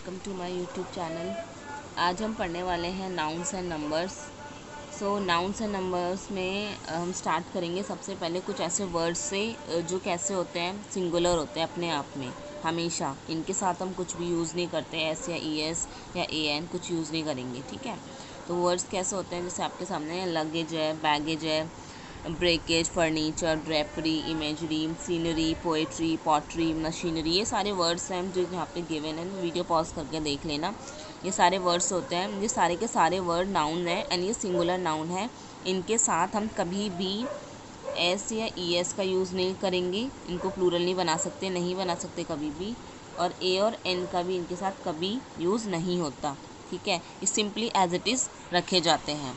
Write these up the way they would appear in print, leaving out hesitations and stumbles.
Welcome to my YouTube channel. आज हम पढ़ने वाले हैं nouns and numbers. So nouns and numbers में हम स्टार्ट करेंगे सबसे पहले कुछ ऐसे वर्ड्स से जो कैसे होते हैं, सिंगुलर होते हैं अपने आप में हमेशा। इनके साथ हम कुछ भी यूज़ नहीं करते, एस या ई एस या ए एन कुछ यूज़ नहीं करेंगे, ठीक है। तो वर्ड्स कैसे होते हैं, जैसे आपके सामने लगेज है, बैगेज है, breakage, furniture, drapery, imagery, scenery, poetry, pottery, machinery, ये सारे वर्ड्स हैं जो यहाँ पे गिवन है। वीडियो पॉज करके देख लेना। ये सारे वर्ड्स होते हैं, ये सारे के सारे वर्ड नाउन है एंड ये सिंगुलर नाउन है। इनके साथ हम कभी भी एस या ई एस का यूज़ नहीं करेंगे, इनको प्लूरल नहीं बना सकते, नहीं बना सकते कभी भी। और ए और एन का भी इनके साथ कभी यूज़ नहीं होता, ठीक है। ये सिंपली एज इट इज़ रखे जाते हैं,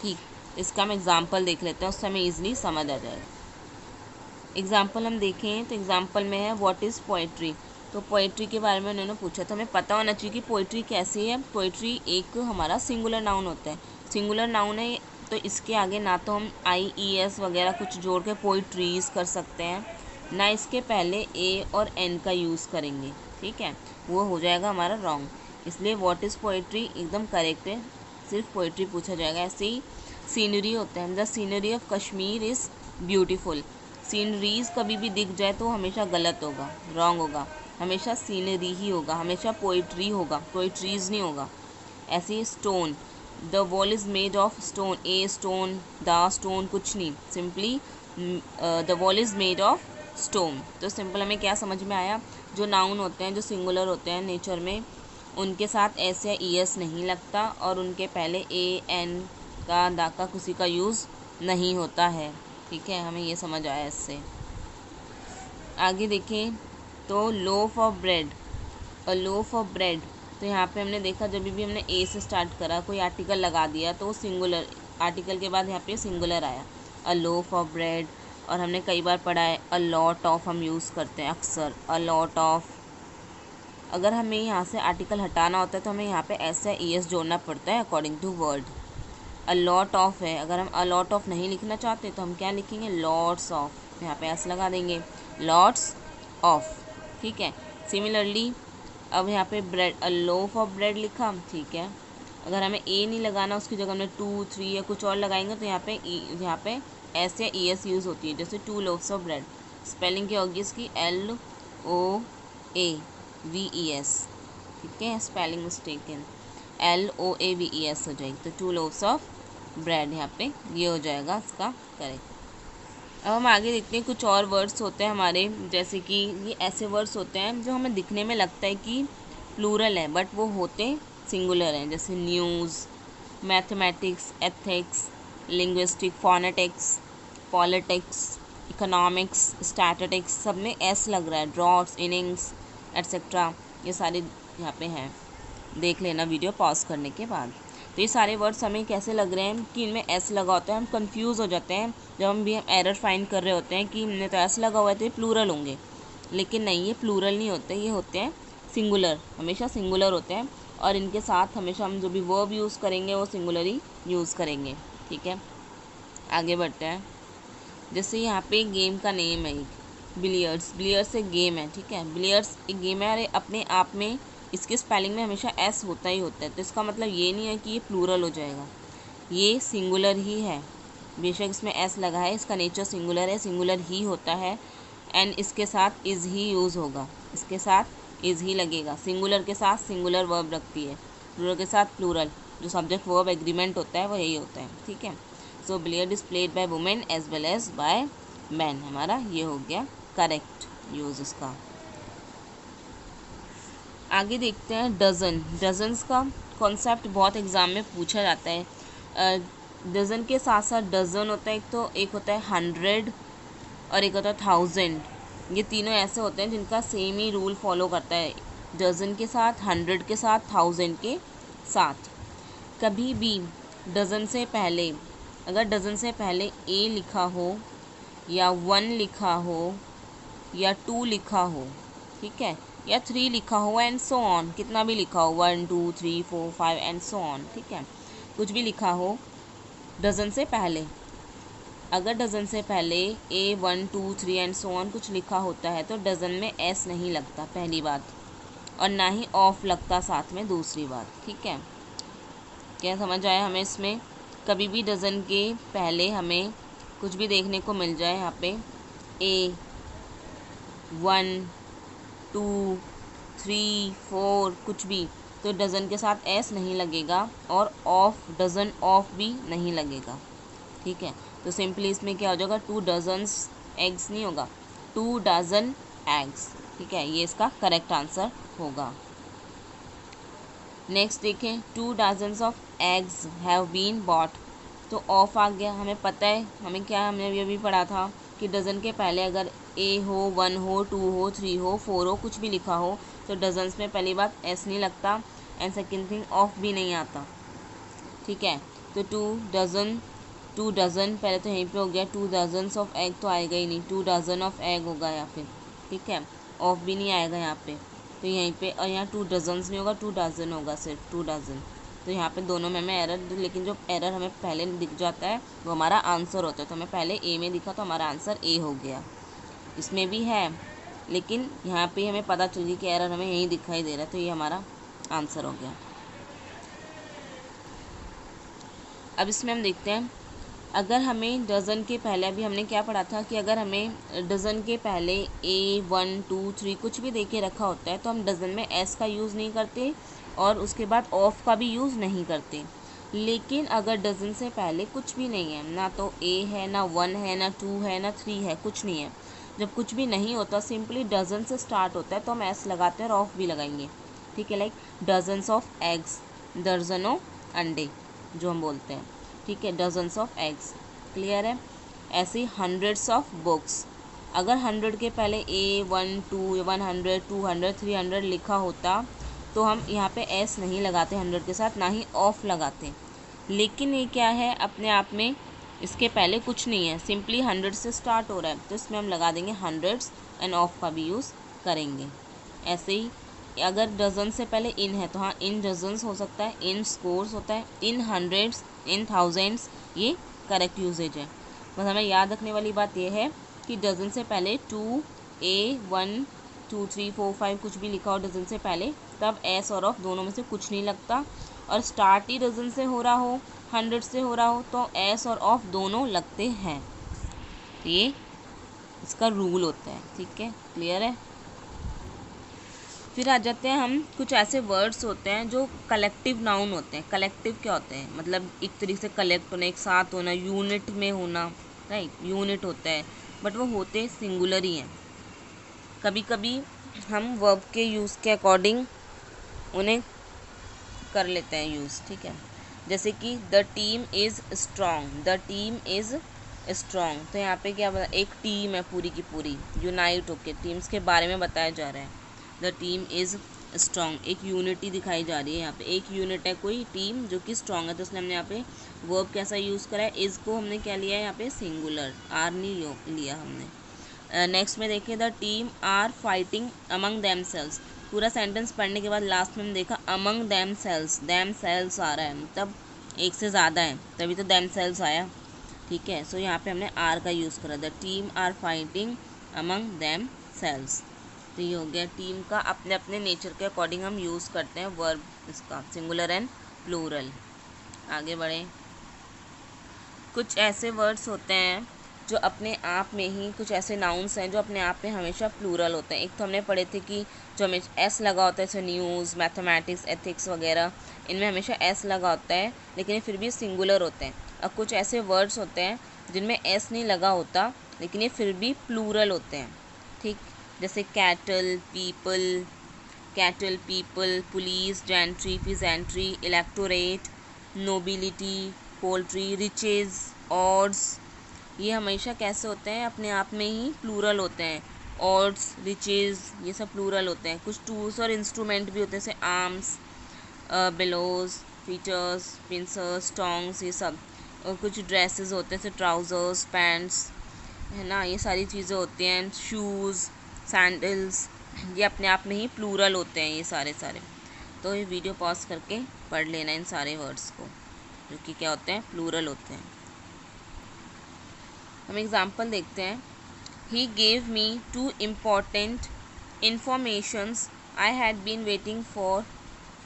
ठीक। इसका हम एग्जाम्पल देख लेते हैं, उससे हमें ईजिली समझ आ जाएगा। एग्जाम्पल हम देखें तो एग्जाम्पल में है व्हाट इज़ पोएट्री। तो पोएट्री के बारे में उन्होंने पूछा, तो हमें पता होना चाहिए कि पोएट्री कैसी है। पोएट्री एक हमारा सिंगुलर नाउन होता है, सिंगुलर नाउन है, तो इसके आगे ना तो हम आई ई एस वगैरह कुछ जोड़ के पोएट्रीज कर सकते हैं, ना इसके पहले ए और एन का यूज़ करेंगे, ठीक है। वो हो जाएगा हमारा रॉन्ग। इसलिए व्हाट इज़ पोएट्री एकदम करेक्ट है, सिर्फ पोएट्री पूछा जाएगा। ऐसे ही सीनरी होता है, the scenery of Kashmir is beautiful. Sceneries कभी भी दिख जाए तो हमेशा गलत होगा, रॉन्ग होगा, हमेशा सीनरी ही होगा, हमेशा पोइट्री होगा, पोइट्रीज नहीं होगा। ऐसे ही stone, the wall is made of stone, a stone, the stone कुछ नहीं, simply the wall is made of stone. तो सिंपल हमें क्या समझ में आया, जो नाउन होते हैं, जो सिंगुलर होते हैं नेचर में, उनके साथ एस या ई एस नहीं लगता और उनके पहले ए एन का, दा का किसी का यूज़ नहीं होता है, ठीक है। हमें ये समझ आया इससे। आगे देखें तो loaf of bread, a loaf of bread. तो यहाँ पे हमने देखा जब भी हमने ए से स्टार्ट करा, कोई आर्टिकल लगा दिया तो वो सिंगुलर, आर्टिकल के बाद यहाँ पे सिंगुलर आया, अ लोफ ऑफ ब्रेड। और हमने कई बार पढ़ा है अ लॉट ऑफ, हम यूज़ करते हैं अक्सर, अ लॉट ऑफ। अगर हमें यहाँ से आर्टिकल हटाना होता है तो हमें यहाँ पे एस या ई एस जोड़ना पड़ता है according to word. A lot of है, अगर हम अ लॉट ऑफ नहीं लिखना चाहते तो हम क्या लिखेंगे, लॉट्स ऑफ, यहाँ पे एस लगा देंगे, लॉट्स ऑफ, ठीक है। सिमिलरली अब यहाँ पे bread, a loaf of bread लिखा, ठीक है। अगर हमें ए नहीं लगाना, उसकी जगह हमने 2, 3 या कुछ और लगाएंगे तो यहाँ पे एस या ई एस यूज़ होती है, जैसे 2 लोफ्स ऑफ ब्रेड। स्पेलिंग क्या होगी इसकी, LOAVES, ठीक है, स्पेलिंग मिस्टेक है, LOAVES हो जाएगी, तो 2 लोफ्स ऑफ ब्रेड, यहाँ पे ये हो जाएगा इसका करेक्ट। अब हम आगे देखते हैं, कुछ और वर्ड्स होते हैं हमारे, जैसे कि ये ऐसे वर्ड्स होते हैं जो हमें दिखने में लगता है कि प्लूरल है बट वो होते सिंगुलर हैं, जैसे news, mathematics, ethics, linguistic, phonetics, politics, economics, statistics, सब में एस लग रहा है, ड्रॉट्स, इनिंग्स एट्सेट्रा, ये सारे यहाँ पे हैं, देख लेना वीडियो पॉज करने के बाद। तो ये सारे वर्ड्स हमें कैसे लग रहे हैं कि इनमें एस लगा होता है, हम कंफ्यूज हो जाते हैं जब हम एरर फाइंड कर रहे होते हैं कि इनमें तो एस लगा हुआ है तो ये प्लूरल होंगे, लेकिन नहीं, ये प्लूरल नहीं होते, ये होते हैं सिंगुलर, हमेशा सिंगुलर होते हैं। और इनके साथ हमेशा हम जो भी वर्ब यूज़ करेंगे वो सिंगुलर ही यूज़ करेंगे, ठीक है। आगे बढ़ते हैं, जैसे यहाँ पे गेम का नेम है एक बिलियर्ड्स, बिलियर्ड्स एक गेम है, ठीक है। बिलियर्ड्स एक गेम है और अपने आप में इसके स्पेलिंग में हमेशा एस होता ही होता है, तो इसका मतलब ये नहीं है कि ये प्लूरल हो जाएगा, ये सिंगुलर ही है। बेशक इसमें एस लगा है, इसका नेचर सिंगुलर है, सिंगुलर ही होता है एंड इसके साथ इज़ ही यूज़ होगा, इसके साथ इज़ ही लगेगा। सिंगुलर के साथ सिंगुलर वर्ब रखती है, प्लूरल के साथ प्लूरल, जो सब्जेक्ट वर्ब एग्रीमेंट होता है वो यही होता है, ठीक है। So billiard is played by women as well as by man, हमारा ये हो गया करेक्ट यूज़ इसका। आगे देखते हैं डज़न। डजन्स का कॉन्सेप्ट बहुत एग्ज़ाम में पूछा जाता है। डज़न के साथ साथ डज़न होता है, एक होता है 100 और एक होता है 1000। ये तीनों ऐसे होते हैं जिनका सेम ही रूल फॉलो करता है, डज़न के साथ, 100 के साथ, 1000 के साथ। कभी भी डज़न से पहले, अगर डज़न से पहले ए लिखा हो या 1 लिखा हो या 2 लिखा हो, ठीक है, या 3 लिखा हो एंड सो ऑन, कितना भी लिखा हो, 1 2 3 4 5 एंड सो ऑन, ठीक है, कुछ भी लिखा हो डज़न से पहले, अगर डज़न से पहले ए 1 2 3 एंड सो ऑन कुछ लिखा होता है तो डज़न में एस नहीं लगता, पहली बात। और ना ही ऑफ लगता साथ में, दूसरी बात। ठीक है, क्या समझ आया हमें इसमें? कभी भी डज़न के पहले हमें कुछ भी देखने को मिल जाए, यहाँ पे A 1 2 3 4 कुछ भी, तो डज़न के साथ एस नहीं लगेगा और ऑफ, डज़न ऑफ भी नहीं लगेगा। ठीक है, तो सिंपली इसमें क्या हो जाएगा, 2 डजन्स एग्स नहीं होगा, 2 डजन एग्स। ठीक है, ये इसका करेक्ट आंसर होगा। नेक्स्ट देखें, 2 dozens of eggs have been bought. तो ऑफ आ गया, हमें पता है, हमें क्या, हमने ये भी पढ़ा था कि डज़न के पहले अगर ए हो, 1 हो, 2 हो, 3 हो, 4 हो, कुछ भी लिखा हो तो डजन्स में पहली बात एस नहीं लगता एंड सेकेंड थिंग ऑफ भी नहीं आता। ठीक है, तो 2 डज़न पहले तो यहीं पे हो गया, 2 डजन्स ऑफ एग तो आएगा ही नहीं, 2 डज़न ऑफ एग होगा या फिर। ठीक है, ऑफ भी नहीं आएगा यहाँ पे, तो यहीं पे, और यहाँ 2 डजन्स नहीं होगा, 2 डज़न होगा, सिर्फ 2 डज़न। तो यहाँ पे दोनों में हमें एरर, लेकिन जो एरर हमें पहले दिख जाता है वो हमारा आंसर होता है। तो हमें पहले ए में दिखा तो हमारा आंसर ए हो गया। इसमें भी है, लेकिन यहाँ पे हमें पता चल गई कि एरर हमें यहीं दिखाई दे रहा है, तो ये हमारा आंसर हो गया। अब इसमें हम देखते हैं, अगर हमें डज़न के पहले, अभी हमने क्या पढ़ा था कि अगर हमें डज़न के पहले A 1 2 3 कुछ भी दे के रखा होता है तो हम डज़न में एस का यूज़ नहीं करते और उसके बाद ऑफ का भी यूज़ नहीं करते। लेकिन अगर डज़न से पहले कुछ भी नहीं है, ना तो A है, ना 1 है, ना 2 है, ना 3 है, कुछ नहीं है, जब कुछ भी नहीं होता, सिंपली डज़न से स्टार्ट होता है तो हम एस लगाते हैं और ऑफ भी लगाएंगे। ठीक है, लाइक डजन्स ऑफ एग्स, दर्जनों अंडे जो हम बोलते हैं। ठीक है, डजन्स ऑफ एग्स, क्लियर है। ऐसे ही हंड्रेड्स ऑफ बुक्स, अगर 100 के पहले A 1 2 100 200 300 लिखा होता तो हम यहाँ पे एस नहीं लगाते 100 के साथ, ना ही ऑफ लगाते। लेकिन ये क्या है, अपने आप में इसके पहले कुछ नहीं है, सिंपली 100 से स्टार्ट हो रहा है, तो इसमें हम लगा देंगे हंड्रेड्स एंड ऑफ का भी यूज़ करेंगे। ऐसे ही अगर डज़न से पहले इन है तो हाँ इन डजन्स हो सकता है, इन स्कोर्स होता है, इन हंड्रेड्स, इन थाउजेंड्स, ये करेक्ट यूजेज है। बस हमें याद रखने वाली बात यह है कि डज़न से पहले 2 A 1 2 3 4 5 कुछ भी लिखा हो डज़न से पहले, तब एस और ऑफ दोनों में से कुछ नहीं लगता। और स्टार्ट ही डज़न से हो रहा हो, 100 से हो रहा हो, तो एस और ऑफ दोनों लगते हैं। तो ये इसका रूल होता है। ठीक है, क्लियर है। फिर आ जाते हैं हम, कुछ ऐसे वर्ड्स होते हैं जो कलेक्टिव नाउन होते हैं। कलेक्टिव क्या होते हैं, मतलब एक तरीके से कलेक्ट होना, एक साथ होना, यूनिट में होना, राइट, यूनिट होता है, बट वो होते सिंगुलर ही हैं। कभी कभी हम वर्ब के यूज़ के अकॉर्डिंग उन्हें कर लेते हैं यूज़। ठीक है, जैसे कि the team is strong, the team is strong, तो यहाँ पे क्या बता, एक टीम है पूरी की पूरी, यूनाइट होके टीम्स के बारे में बताया जा रहा है। द टीम इज़ स्ट्रॉन्ग, एक यूनिटी दिखाई जा रही है, यहाँ पे एक यूनिट है कोई टीम जो कि स्ट्रॉन्ग है, तो इसलिए हमने यहाँ पे वर्ब कैसा यूज़ करा है, इज़ को हमने क्या लिया है यहाँ पे सिंगुलर, आर नहीं लिया हमने। नेक्स्ट में देखें, the team are fighting among themselves, पूरा सेंटेंस पढ़ने के बाद लास्ट में हम देखा अमंग देम सेल्स आ रहा है, मतलब एक से ज़्यादा है, तभी तो देम सेल्स आया। ठीक है, सो यहाँ पे हमने आर का यूज़ करा, the team are fighting among themselves. तो ये हो गया, टीम का अपने अपने नेचर के अकॉर्डिंग हम यूज़ करते हैं वर्ब, इसका सिंगुलर एंड प्लूरल। आगे बढ़ें, कुछ ऐसे वर्ड्स होते हैं जो अपने आप में ही, कुछ ऐसे नाउन्स हैं जो अपने आप में हमेशा प्लूरल होते हैं। एक तो हमने पढ़े थे कि जो हमें एस लगा होता है, जैसे न्यूज़, मैथमेटिक्स, एथिक्स वगैरह, इनमें हमेशा एस लगा होता है, लेकिन ये फिर भी सिंगुलर होते हैं। और कुछ ऐसे वर्ड्स होते हैं जिनमें एस नहीं लगा होता, लेकिन ये फिर भी प्लूरल होते हैं। ठीक, जैसे cattle people, police, gentry, peasantry, electorate, nobility, poultry, riches, odds, ये हमेशा कैसे होते हैं, अपने आप में ही प्लूरल होते हैं। ऑड्स, रिचेज़, ये सब प्लूरल होते हैं। कुछ टूल्स और इंस्ट्रूमेंट भी होते हैं, जैसे arms, bellows, features, pincers, tongs, ये सब। और कुछ ड्रेसेस होते हैं, जैसे ट्राउज़र्स, पैंट्स, है ना, ये सारी चीज़ें होती हैं। शूज़, सैंडल्स, ये अपने आप में ही प्लूरल होते हैं, ये सारे। तो ये वीडियो पॉज करके पढ़ लेना इन सारे वर्ड्स को, जो कि क्या होते हैं, प्लूरल होते हैं। हम एग्जाम्पल देखते हैं। He gave me 2 important informations I had been waiting for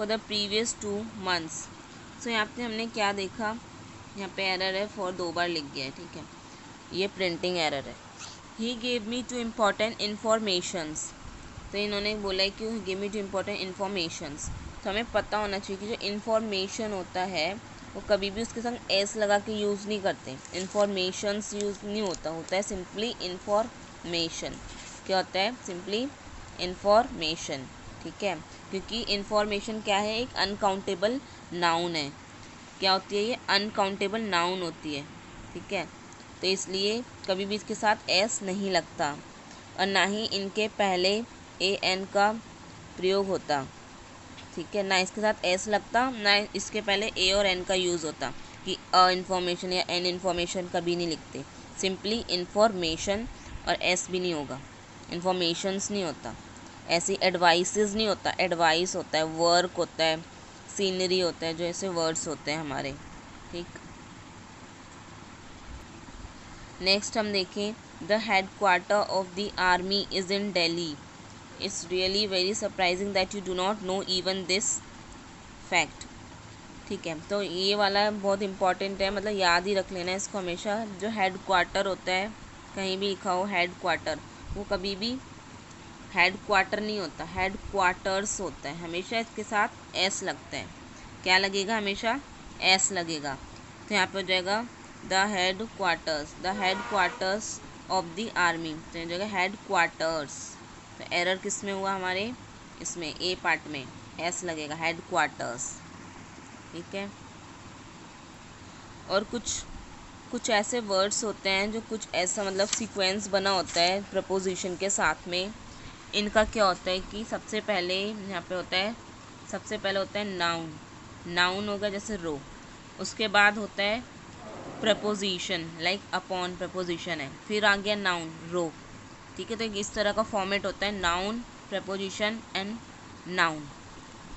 the previous 2 months। So यहाँ पे हमने क्या देखा, यहाँ पे एरर है, फॉर 2 बार लिख गया है, ठीक है, ये प्रिंटिंग एरर है। He gave me two important informations, तो इन्होंने बोला है कि give me two important informations, तो हमें पता होना चाहिए कि जो इन्फॉर्मेशन होता है वो कभी भी उसके संग एस लगा के यूज़ नहीं करते, इन्फॉर्मेशंस यूज़ नहीं होता है सिंपली इन्फॉर्मेशन। क्या होता है? सिंपली इन्फॉर्मेशन, ठीक है, क्योंकि इन्फॉर्मेशन क्या है, एक अनकाउंटेबल नाउन है। क्या होती है ये? अनकाउंटेबल नाउन होती है, ठीक है, तो इसलिए कभी भी इसके साथ एस नहीं लगता और ना ही इनके पहले ए एन का प्रयोग होता, ठीक है, ना इसके साथ एस लगता, ना इसके पहले ए और एन का यूज़ होता कि अ इन्फॉर्मेशन या एन इन्फॉर्मेशन कभी नहीं लिखते, सिंपली इन्फॉर्मेशन, और एस भी नहीं होगा, इन्फॉर्मेशंस नहीं होता, ऐसी एडवाइसेस नहीं होता, एडवाइस होता है, वर्क होता है, सीनरी होता है, जो ऐसे वर्ड्स होते हैं हमारे, ठीक। नेक्स्ट हम देखें, the head quarter of the army is in Delhi. It's really very surprising that you do not know even this fact, ठीक है, तो ये वाला बहुत इंपॉर्टेंट है, मतलब याद ही रख लेना है इसको हमेशा। जो हेड क्वार्टर होता है, कहीं भी लिखा हो हेड क्वार्टर, वो कभी भी हेड क्वार्टर नहीं होता, हेड क्वार्टर्स होता है, हमेशा इसके साथ एस लगता है। क्या लगेगा? हमेशा एस लगेगा, तो यहाँ पे हो जाएगा the head quarters of the army, तो हो जाएगा हेड क्वार्टर्स। तो एरर किस में हुआ? हमारे इसमें ए पार्ट में एस लगेगा, हेड क्वार्टर्स, ठीक है। और कुछ ऐसे वर्ड्स होते हैं जो कुछ ऐसा मतलब सीक्वेंस बना होता है प्रपोजिशन के साथ में। इनका क्या होता है कि सबसे पहले यहाँ पे होता है, सबसे पहले होता है नाउन, नाउन होगा जैसे रो, उसके बाद होता है प्रपोजिशन, लाइक अपॉन प्रपोजिशन है, फिर आ गया नाउन रो, ठीक है, तो इस तरह का फॉर्मेट होता है, नाउन, प्रपोजिशन एंड नाउन।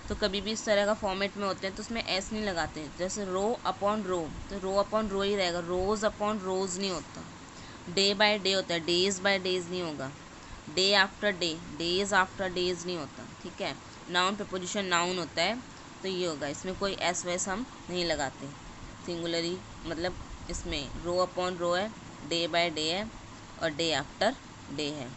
तो कभी भी इस तरह का फॉर्मेट में होते हैं तो उसमें एस नहीं लगाते, जैसे रो अपॉन रो, तो रो अपॉन रो ही रहेगा, रोज अपॉन रोज नहीं होता, डे बाय डे होता है, डेज बाय डेज नहीं होगा, day after day, days after days नहीं होता, ठीक है। नाउन प्रपोजिशन नाउन होता है, तो ये होगा, इसमें कोई एस वैस हम नहीं लगाते, सिंगुलरी, मतलब इसमें रो अपॉन रो है, डे बाय डे है और डे आफ्टर डे है,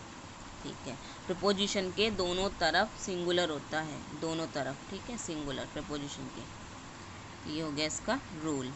ठीक है। प्रपोजिशन के दोनों तरफ सिंगुलर होता है, दोनों तरफ, ठीक है, सिंगुलर प्रपोजिशन के, ये हो गया इसका रूल।